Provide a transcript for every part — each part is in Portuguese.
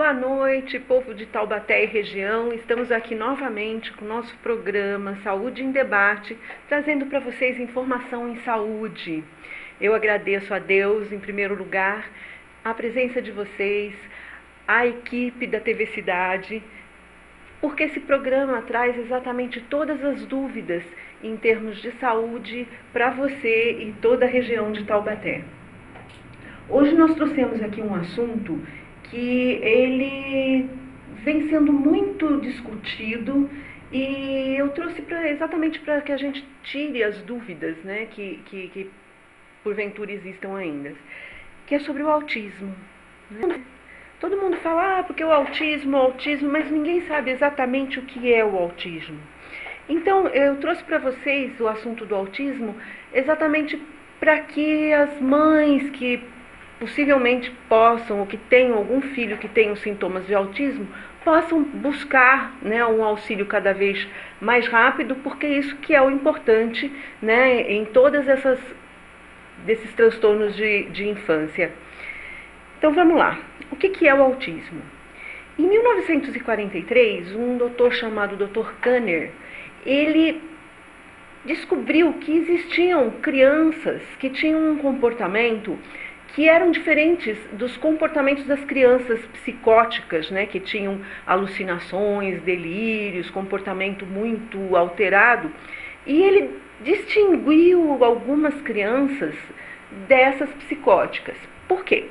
Boa noite, povo de Taubaté e região. Estamos aqui novamente com o nosso programa Saúde em Debate, trazendo para vocês informação em saúde. Eu agradeço a Deus, em primeiro lugar, a presença de vocês, a equipe da TV Cidade, porque esse programa traz exatamente todas as dúvidas em termos de saúde para você e toda a região de Taubaté. Hoje nós trouxemos aqui um assunto que ele vem sendo muito discutido e eu trouxe exatamente para que a gente tire as dúvidas, né, que porventura existam ainda, que é sobre o autismo. Né? Todo mundo fala, porque o autismo, mas ninguém sabe exatamente o que é o autismo. Então, eu trouxe para vocês o assunto do autismo exatamente para que as mães que possivelmente possam, ou que tenham algum filho que tenha sintomas de autismo, possam buscar, né, um auxílio cada vez mais rápido, porque isso que é o importante, né, em todas desses transtornos de infância. Então vamos lá, o que é o autismo? Em 1943, um doutor chamado Dr. Kanner, ele descobriu que existiam crianças que tinham um comportamento que eram diferentes dos comportamentos das crianças psicóticas, né, que tinham alucinações, delírios, comportamento muito alterado. E ele distinguiu algumas crianças dessas psicóticas. Por quê?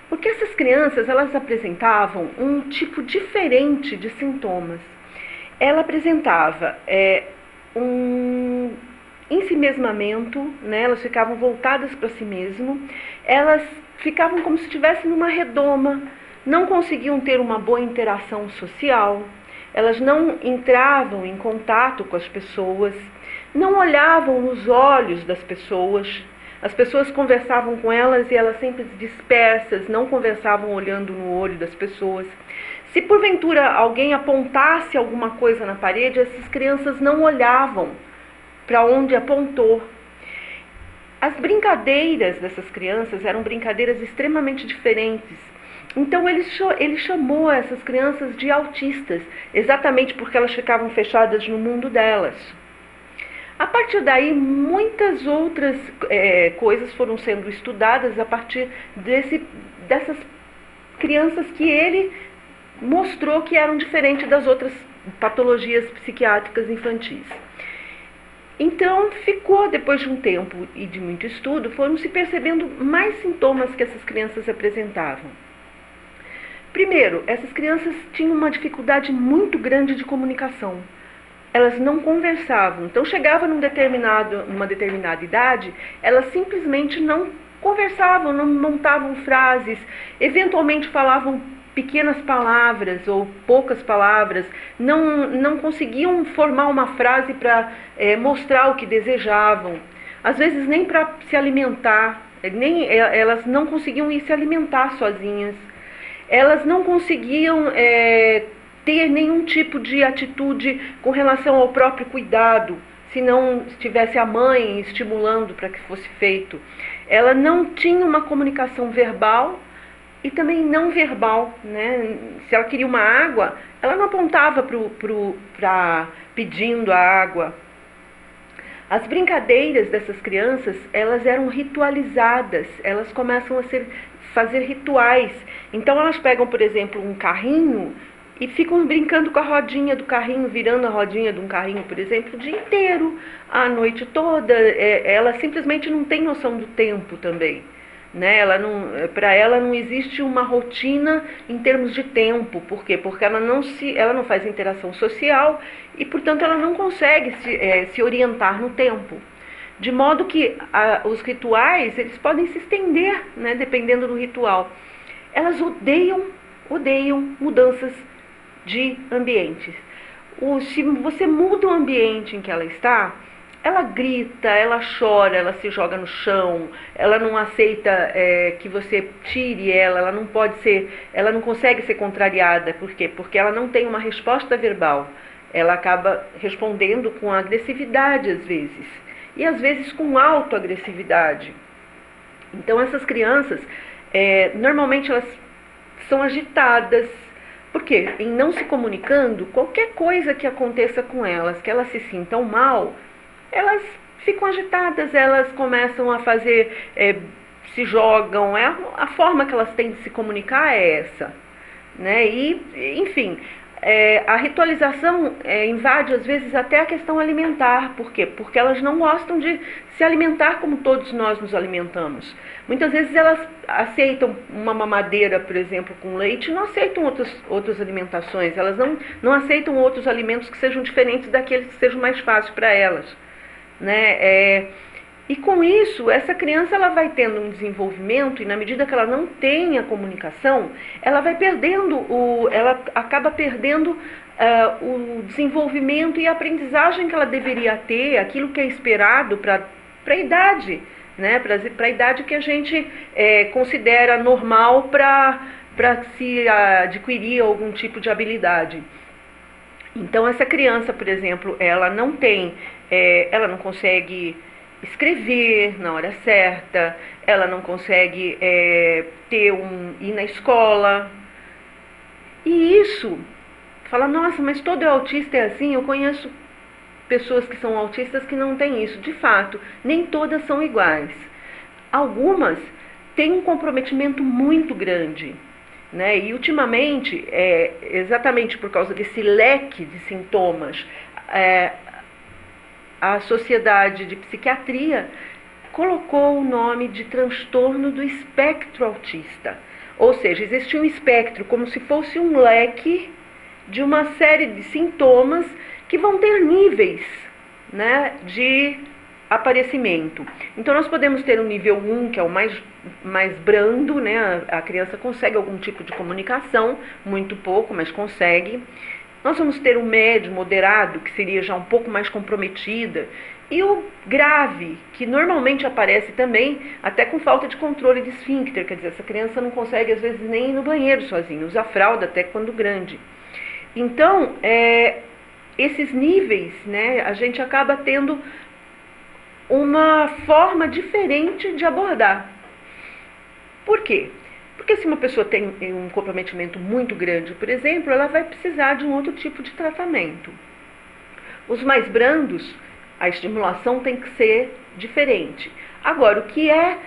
Porque essas crianças, elas apresentavam um tipo diferente de sintomas. Ela apresentava um ensimesmamento, né? Elas ficavam voltadas para si mesmo, elas ficavam como se estivessem numa redoma, não conseguiam ter uma boa interação social, elas não entravam em contato com as pessoas, não olhavam nos olhos das pessoas, as pessoas conversavam com elas e elas sempre dispersas, não conversavam olhando no olho das pessoas. Se porventura alguém apontasse alguma coisa na parede, essas crianças não olhavam para onde apontou. As brincadeiras dessas crianças eram brincadeiras extremamente diferentes. Então ele chamou essas crianças de autistas, exatamente porque elas ficavam fechadas no mundo delas. A partir daí, muitas outras coisas foram sendo estudadas a partir dessas crianças que ele mostrou que eram diferentes das outras patologias psiquiátricas infantis. Então, depois de um tempo e de muito estudo, foram se percebendo mais sintomas que essas crianças apresentavam. Primeiro, essas crianças tinham uma dificuldade muito grande de comunicação. Elas não conversavam. Então, chegava numa determinada idade, elas simplesmente não conversavam, não montavam frases, eventualmente falavam pequenas palavras ou poucas palavras, não conseguiam formar uma frase para mostrar o que desejavam, às vezes nem para se alimentar, elas não conseguiam ir se alimentar sozinhas, elas não conseguiam ter nenhum tipo de atitude com relação ao próprio cuidado, se não estivesse a mãe estimulando para que fosse feito. Ela não tinha uma comunicação verbal e também não verbal, né? Se ela queria uma água, ela não apontava pedindo a água. As brincadeiras dessas crianças, elas eram ritualizadas, elas começam a fazer rituais. Então elas pegam, por exemplo, um carrinho e ficam brincando com a rodinha do carrinho, virando a rodinha de um carrinho, por exemplo, o dia inteiro, a noite toda. Ela simplesmente não tem noção do tempo também. Né? Para ela não existe uma rotina em termos de tempo. Por quê? Porque ela não faz interação social e, portanto, ela não consegue se orientar no tempo. De modo que os rituais, eles podem se estender, né, dependendo do ritual. Elas odeiam mudanças de ambientes. Se você muda o ambiente em que ela está, ela grita, ela chora, ela se joga no chão, ela não aceita que você tire ela não consegue ser contrariada. Por quê? Porque ela não tem uma resposta verbal. Ela acaba respondendo com agressividade às vezes, e às vezes com autoagressividade. Então essas crianças, normalmente elas são agitadas, Porque em não se comunicando, qualquer coisa que aconteça com elas, que elas se sintam mal, elas ficam agitadas, elas começam a fazer, se jogam, a forma que elas têm de se comunicar é essa, né? E, enfim, a ritualização invade às vezes até a questão alimentar. Por quê? Porque elas não gostam de se alimentar como todos nós nos alimentamos. Muitas vezes elas aceitam uma mamadeira, por exemplo, com leite, e não aceitam outras alimentações. Elas não aceitam outros alimentos que sejam diferentes daqueles que sejam mais fáceis para elas, né? E com isso, essa criança ela vai tendo um desenvolvimento, e na medida que ela não tem a comunicação, ela vai perdendo, ela acaba perdendo o desenvolvimento e a aprendizagem que ela deveria ter, aquilo que é esperado para a idade, né? Para a idade que a gente considera normal para se adquirir algum tipo de habilidade. Então essa criança, por exemplo, ela não consegue escrever na hora certa, ela não consegue ir na escola. E isso, fala, nossa, mas todo autista é assim? Eu conheço pessoas que são autistas que não têm isso. De fato, nem todas são iguais. Algumas têm um comprometimento muito grande, né? E ultimamente, exatamente por causa desse leque de sintomas, a Sociedade de Psiquiatria colocou o nome de transtorno do espectro autista. Ou seja, existe um espectro como se fosse um leque de uma série de sintomas que vão ter níveis, né, de aparecimento. Então nós podemos ter um nível 1, que é o mais brando, né? A criança consegue algum tipo de comunicação, muito pouco, mas consegue. Nós vamos ter o médio, moderado, que seria já um pouco mais comprometida, e o grave, que normalmente aparece também até com falta de controle de esfíncter, quer dizer, essa criança não consegue às vezes nem ir no banheiro sozinha, usa fralda até quando grande. Então, esses níveis, né, a gente acaba tendo uma forma diferente de abordar. Por quê? Porque se uma pessoa tem um comprometimento muito grande, por exemplo, ela vai precisar de um outro tipo de tratamento. Os mais brandos, a estimulação tem que ser diferente. Agora, o que é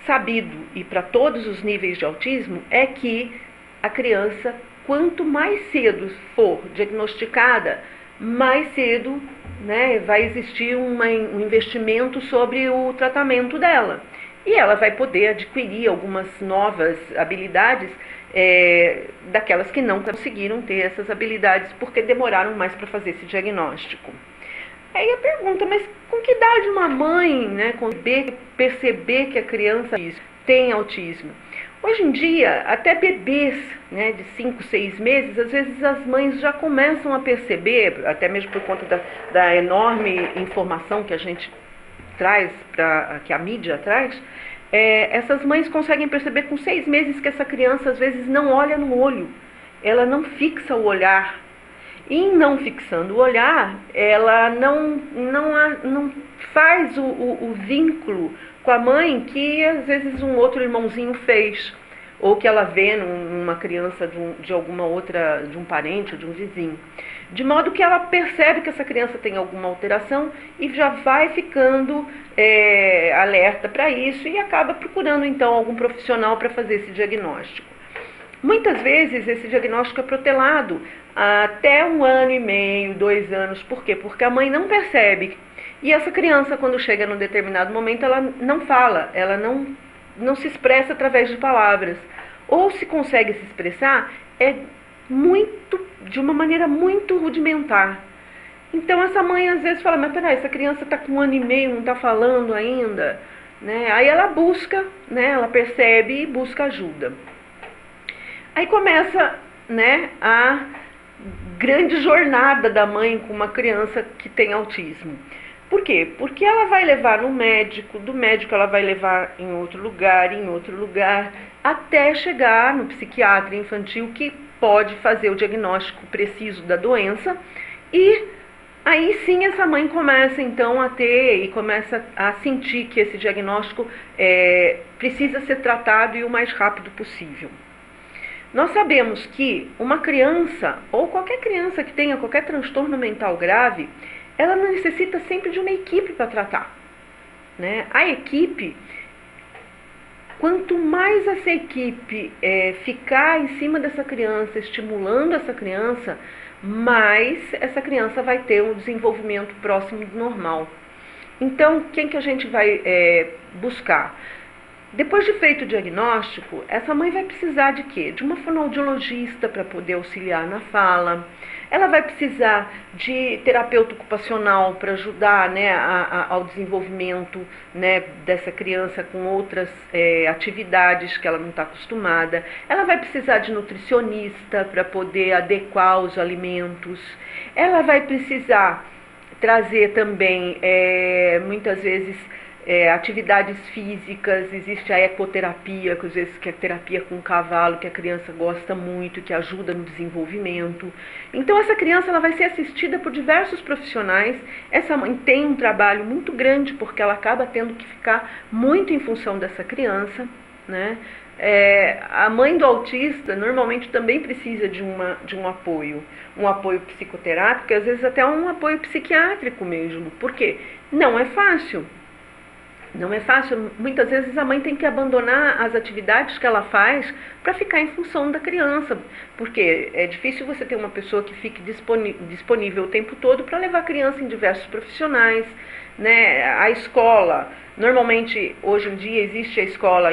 sabido, e para todos os níveis de autismo, é que a criança, quanto mais cedo for diagnosticada, mais cedo, né, vai existir um investimento sobre o tratamento dela. E ela vai poder adquirir algumas novas habilidades daquelas que não conseguiram ter essas habilidades porque demoraram mais para fazer esse diagnóstico. Aí a pergunta, mas com que idade uma mãe, né, perceber que a criança tem autismo? Hoje em dia, até bebês, né, de 5, 6 meses, às vezes as mães já começam a perceber, até mesmo por conta da enorme informação que a gente traz, que a mídia traz, essas mães conseguem perceber com 6 meses que essa criança às vezes não olha no olho, ela não fixa o olhar. E em não fixando o olhar, ela não faz o vínculo com a mãe que às vezes um outro irmãozinho fez, ou que ela vê numa criança de alguma outra, de um parente ou de um vizinho. De modo que ela percebe que essa criança tem alguma alteração e já vai ficando alerta para isso e acaba procurando então algum profissional para fazer esse diagnóstico. Muitas vezes esse diagnóstico é protelado até 1 ano e meio, 2 anos. Por quê? Porque a mãe não percebe. E essa criança, quando chega num determinado momento, ela não fala, ela não se expressa através de palavras. Ou se consegue se expressar, de uma maneira muito rudimentar. Então essa mãe às vezes fala, mas peraí, essa criança está com 1 ano e meio, não está falando ainda, né? Aí ela busca, né? Ela percebe e busca ajuda. Aí começa, né, a grande jornada da mãe com uma criança que tem autismo. Por quê? Porque ela vai levar no médico, do médico ela vai levar em outro lugar, até chegar no psiquiatra infantil que pode fazer o diagnóstico preciso da doença. E aí sim essa mãe começa então a ter e começa a sentir que esse diagnóstico precisa ser tratado e o mais rápido possível. Nós sabemos que uma criança, ou qualquer criança que tenha qualquer transtorno mental grave, ela necessita sempre de uma equipe para tratar, né? A equipe, quanto mais essa equipe ficar em cima dessa criança, estimulando essa criança, mais essa criança vai ter um desenvolvimento próximo do normal. Então, quem que a gente vai buscar? Depois de feito o diagnóstico, essa mãe vai precisar de quê? De uma fonoaudiologista para poder auxiliar na fala. Ela vai precisar de terapeuta ocupacional para ajudar, né, ao desenvolvimento, né, dessa criança com outras atividades que ela não está acostumada. Ela vai precisar de nutricionista para poder adequar os alimentos. Ela vai precisar trazer também, muitas vezes, atividades físicas. Existe a ecoterapia, que às vezes que é terapia com cavalo, que a criança gosta muito, que ajuda no desenvolvimento. Então essa criança ela vai ser assistida por diversos profissionais. Essa mãe tem um trabalho muito grande, porque ela acaba tendo que ficar muito em função dessa criança, né? A mãe do autista normalmente também precisa de um apoio psicoterápico, às vezes até um apoio psiquiátrico mesmo. Por quê? Não é fácil. Não é fácil, muitas vezes a mãe tem que abandonar as atividades que ela faz para ficar em função da criança, porque é difícil você ter uma pessoa que fique disponível o tempo todo para levar a criança em diversos profissionais, né? A escola, normalmente hoje em dia existe a escola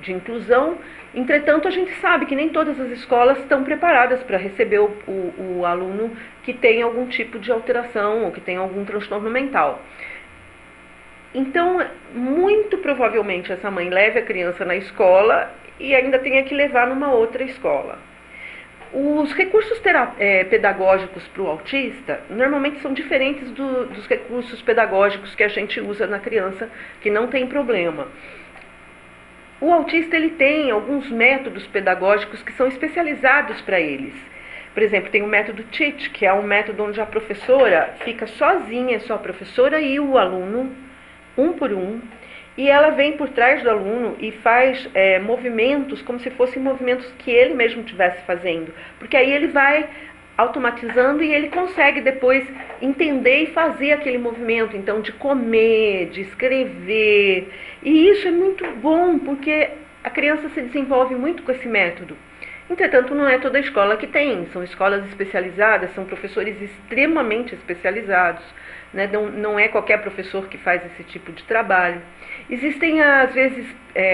de inclusão, entretanto a gente sabe que nem todas as escolas estão preparadas para receber o aluno que tem algum tipo de alteração ou que tem algum transtorno mental. Então, muito provavelmente essa mãe leve a criança na escola e ainda tenha que levar numa outra escola. Os recursos pedagógicos para o autista normalmente são diferentes dos recursos pedagógicos que a gente usa na criança que não tem problema. O autista ele tem alguns métodos pedagógicos que são especializados para eles. Por exemplo, tem o método TEACH, que é um método onde a professora fica sozinha, só a professora e o aluno, um por um, e ela vem por trás do aluno e faz movimentos como se fossem movimentos que ele mesmo estivesse fazendo, porque aí ele vai automatizando e ele consegue depois entender e fazer aquele movimento, então de comer, de escrever, e isso é muito bom, porque a criança se desenvolve muito com esse método. Entretanto, não é toda escola que tem, são escolas especializadas, são professores extremamente especializados, né? Não é qualquer professor que faz esse tipo de trabalho. Existem, às vezes,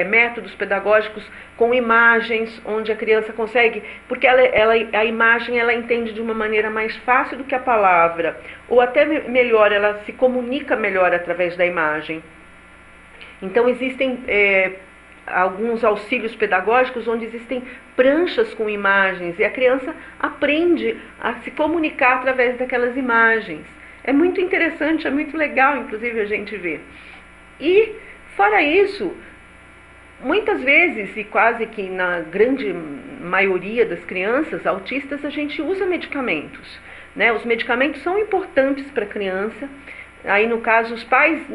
métodos pedagógicos com imagens, onde a criança consegue, porque a imagem ela entende de uma maneira mais fácil do que a palavra, ou até melhor, ela se comunica melhor através da imagem. Então, existem alguns auxílios pedagógicos onde existem pranchas com imagens e a criança aprende a se comunicar através daquelas imagens. É muito interessante, é muito legal, inclusive, a gente ver. E, fora isso, muitas vezes, e quase que na grande maioria das crianças autistas, a gente usa medicamentos, né? Os medicamentos são importantes para a criança. Aí, no caso, os pais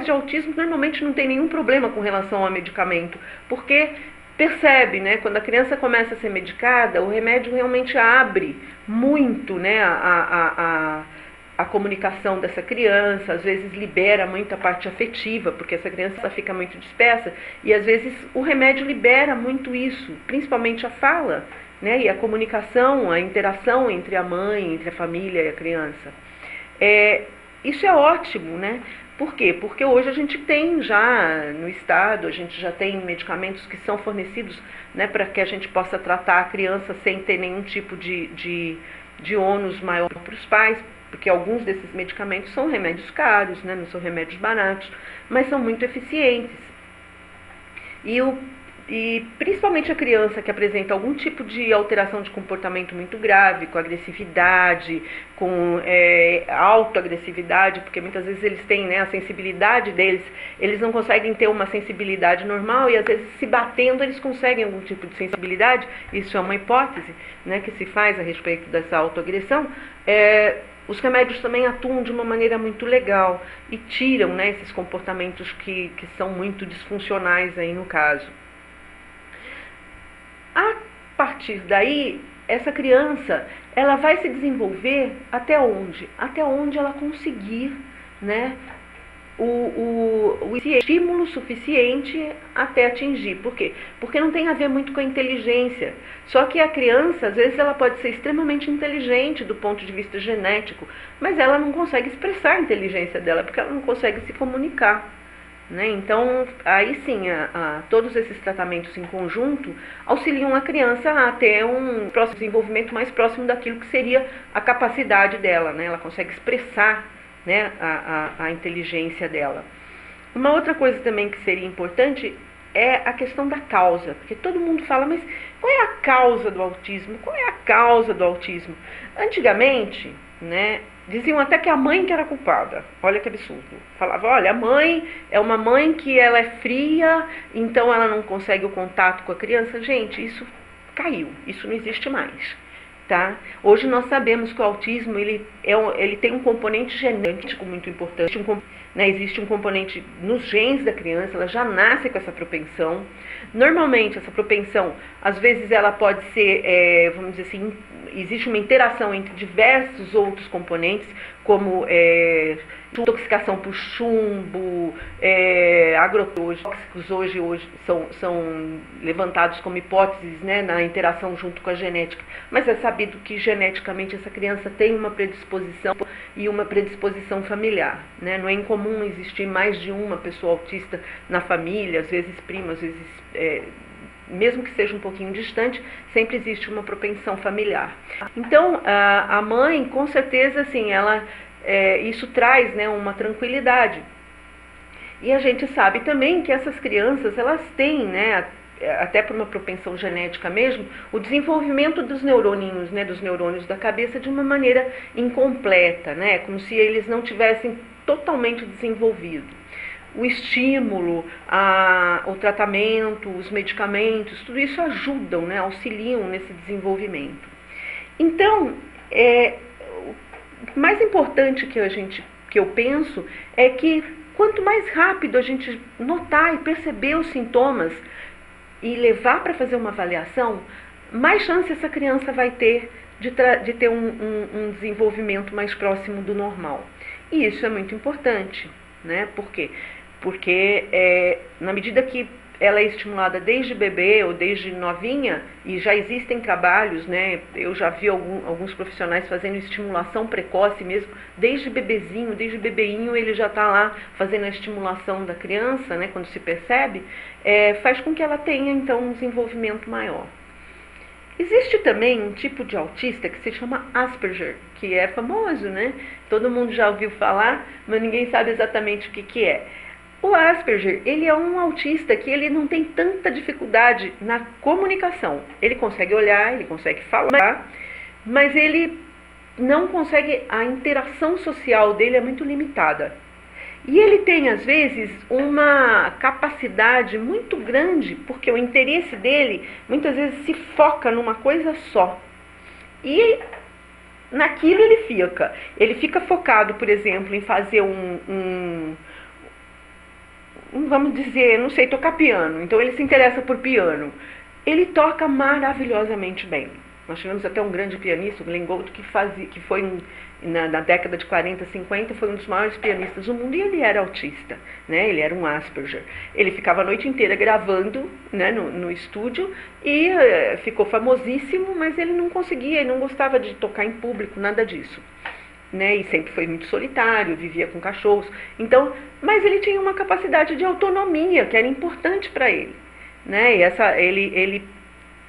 de autismo normalmente não têm nenhum problema com relação ao medicamento, porque percebe, né, quando a criança começa a ser medicada, o remédio realmente abre muito, né, a comunicação dessa criança, às vezes libera muito a parte afetiva, porque essa criança fica muito dispersa, e às vezes o remédio libera muito isso, principalmente a fala, né, e a comunicação, a interação entre a mãe, entre a família e a criança. Isso é ótimo, né? Por quê? Porque hoje a gente tem já no estado, a gente já tem medicamentos que são fornecidos, né, para que a gente possa tratar a criança sem ter nenhum tipo de ônus maior para os pais, porque alguns desses medicamentos são remédios caros, né, não são remédios baratos, mas são muito eficientes. E principalmente a criança que apresenta algum tipo de alteração de comportamento muito grave, com agressividade, com autoagressividade, porque muitas vezes eles têm, né, a sensibilidade deles, eles não conseguem ter uma sensibilidade normal e às vezes se batendo eles conseguem algum tipo de sensibilidade. Isso é uma hipótese, né, que se faz a respeito dessa autoagressão. Os remédios também atuam de uma maneira muito legal e tiram, né, esses comportamentos que são muito disfuncionais aí no caso. A partir daí, essa criança, ela vai se desenvolver até onde? Até onde ela conseguir, né, o estímulo suficiente até atingir. Por quê? Porque não tem a ver muito com a inteligência. Só que a criança, às vezes, ela pode ser extremamente inteligente do ponto de vista genético, mas ela não consegue expressar a inteligência dela, porque ela não consegue se comunicar. Né? Então, aí sim, todos esses tratamentos em conjunto auxiliam a criança a ter um desenvolvimento mais próximo daquilo que seria a capacidade dela. Né? Ela consegue expressar, né, a inteligência dela. Uma outra coisa também que seria importante é a questão da causa, porque todo mundo fala, mas qual é a causa do autismo? Qual é a causa do autismo? Antigamente, né, diziam até que a mãe que era culpada. Olha que absurdo. Falava, olha, a mãe é uma mãe que ela é fria, então ela não consegue o contato com a criança. Gente, isso caiu, isso não existe mais. Tá? Hoje nós sabemos que o autismo ele tem um componente genético muito importante, né? Existe um componente nos genes da criança, ela já nasce com essa propensão. Normalmente essa propensão, às vezes ela pode ser, vamos dizer assim, existe uma interação entre diversos outros componentes, como intoxicação por chumbo, agrotóxicos hoje são levantados como hipóteses, né, na interação junto com a genética. Mas é sabido que geneticamente essa criança tem uma predisposição e uma predisposição familiar. Né? Não é incomum existir mais de uma pessoa autista na família, às vezes prima, às vezes mesmo que seja um pouquinho distante, sempre existe uma propensão familiar. Então, a mãe, com certeza, assim, isso traz, né, uma tranquilidade. E a gente sabe também que essas crianças, elas têm, né, até por uma propensão genética mesmo, o desenvolvimento dos neuroninhos, né, dos neurônios da cabeça de uma maneira incompleta, né, como se eles não tivessem totalmente desenvolvido. O estímulo, o tratamento, os medicamentos, tudo isso ajudam, né, auxiliam nesse desenvolvimento. Então, o mais importante que eu penso é que quanto mais rápido a gente notar e perceber os sintomas e levar para fazer uma avaliação, mais chance essa criança vai ter de ter um desenvolvimento mais próximo do normal. E isso é muito importante, né? Por quê? Porque na medida que ela é estimulada desde bebê ou desde novinha, e já existem trabalhos, né? Eu já vi alguns profissionais fazendo estimulação precoce mesmo, desde bebêzinho, desde bebeinho ele já está lá fazendo a estimulação da criança, né? Quando se percebe, faz com que ela tenha então um desenvolvimento maior. Existe também um tipo de autista que se chama Asperger, que é famoso, né? Todo mundo já ouviu falar, mas ninguém sabe exatamente o que é. O Asperger, ele é um autista que ele não tem tanta dificuldade na comunicação. Ele consegue olhar, ele consegue falar, mas ele não consegue, a interação social dele é muito limitada. E ele tem, às vezes, uma capacidade muito grande, porque o interesse dele, muitas vezes, se foca numa coisa só. E naquilo ele fica. Ele fica focado, por exemplo, em fazer vamos dizer, não sei, tocar piano. Então ele se interessa por piano. Ele toca maravilhosamente bem. Nós tivemos até um grande pianista, o Glenn Gould, que foi na década de 40, 50, foi um dos maiores pianistas do mundo, e ele era autista, né? Ele era um Asperger. Ele ficava a noite inteira gravando, né, no estúdio, e ficou famosíssimo, mas ele não conseguia, ele não gostava de tocar em público, nada disso. Né, e sempre foi muito solitário, vivia com cachorros. Então, mas ele tinha uma capacidade de autonomia que era importante para ele, né?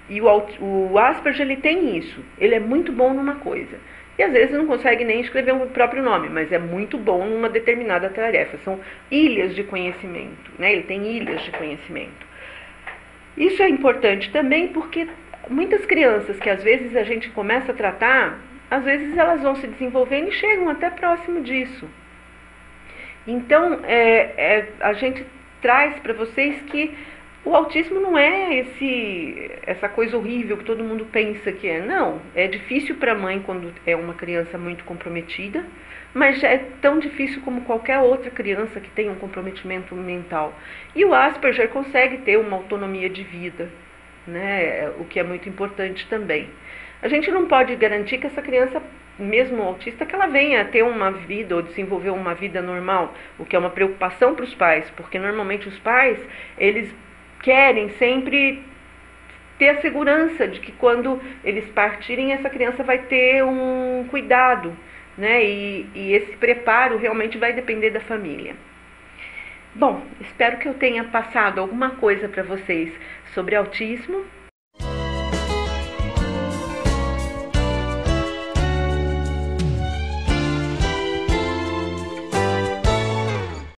E o Asperger, ele tem isso. Ele é muito bom numa coisa. E às vezes não consegue nem escrever o próprio nome, mas é muito bom numa determinada tarefa. São ilhas de conhecimento, né? Ele tem ilhas de conhecimento. Isso é importante também porque muitas crianças que às vezes a gente começa a tratar, às vezes elas vão se desenvolvendo e chegam até próximo disso. Então, a gente traz para vocês que o autismo não é essa coisa horrível que todo mundo pensa que é. Não, é difícil para a mãe quando é uma criança muito comprometida, mas é tão difícil como qualquer outra criança que tem um comprometimento mental. E o Asperger consegue ter uma autonomia de vida, né? O que é muito importante também. A gente não pode garantir que essa criança, mesmo autista, que ela venha a ter uma vida ou desenvolver uma vida normal, o que é uma preocupação para os pais, porque normalmente os pais, eles querem sempre ter a segurança de que quando eles partirem, essa criança vai ter um cuidado, né? E esse preparo realmente vai depender da família. Bom, espero que eu tenha passado alguma coisa para vocês sobre autismo.